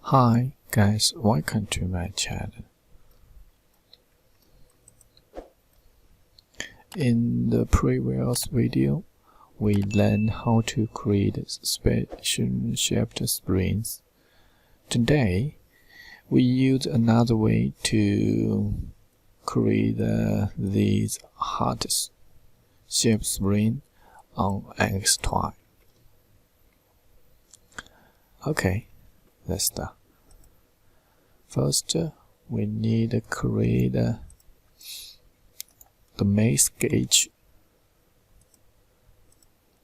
Hi guys, welcome to my channel. In the previous video, we learned how to create special shaped springs. Today, we use another way to create these heart-shaped spring on NX toy. Okay, let's start. First, we need to create the main sketch.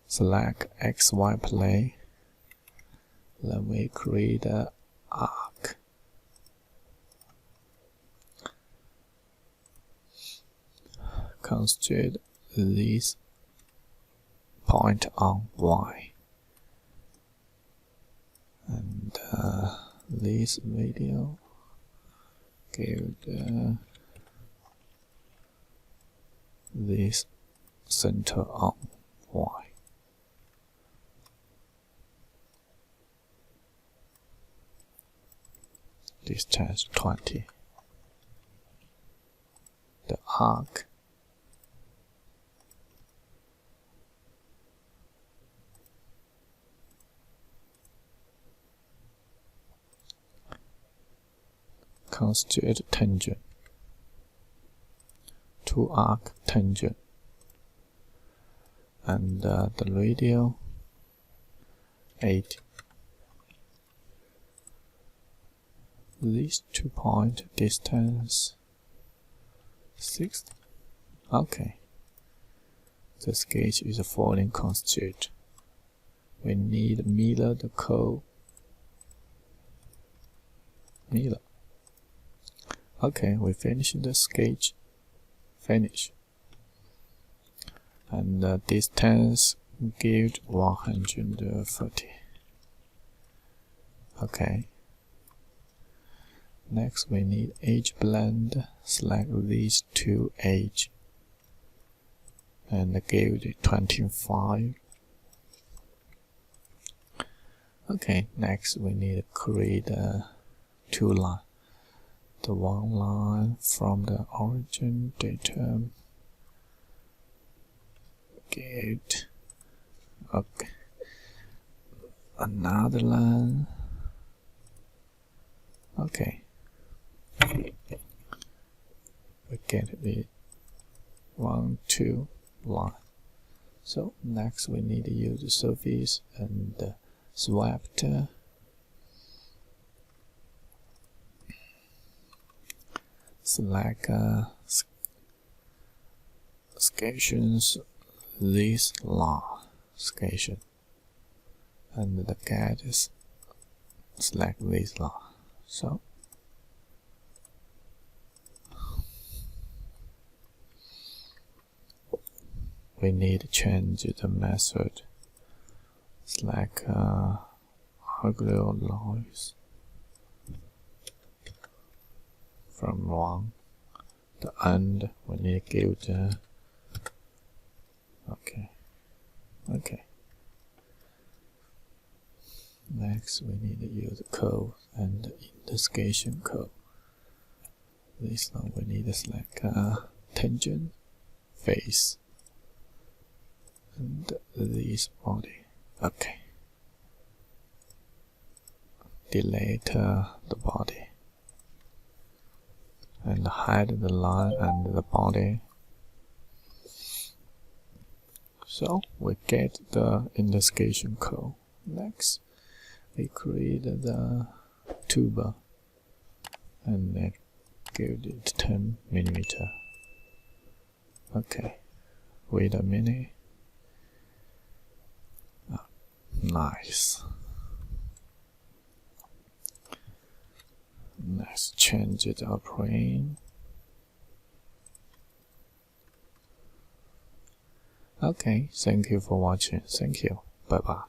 Select XY plane. Then we create an arc. Construct this point on Y. And this video give this center on Y. Distance 20. The arc construct tangent, 2 arc tangent, and the radius 8. These 2 point distance 6. Okay. The sketch is falling construct. We need mirror the code. Mirror. Okay, we finish the sketch. Finish. And the distance give 140. Okay. Next, we need edge blend. Select these 2 edges and give it 25. Okay, next we need to create 2 lines. The one line from the origin datum. Get okay. Another line. Okay. We get the 1, 2 line. So next we need to use the surface and swept. Select sketches this line sketch and the CAD is select this line. So we need to change the method. Select auxiliary lines from 1. The end we need to give the okay. Next we need to use the code and indexation code. This one we need to select tangent face and this body. Okay. Delete the body and hide the line and the body. So we get the indexation code. Next, we create the tuber and give it 10 mm. Okay, wait a minute. Nice. Let's change it up plane. Okay, thank you for watching. Thank you. Bye bye.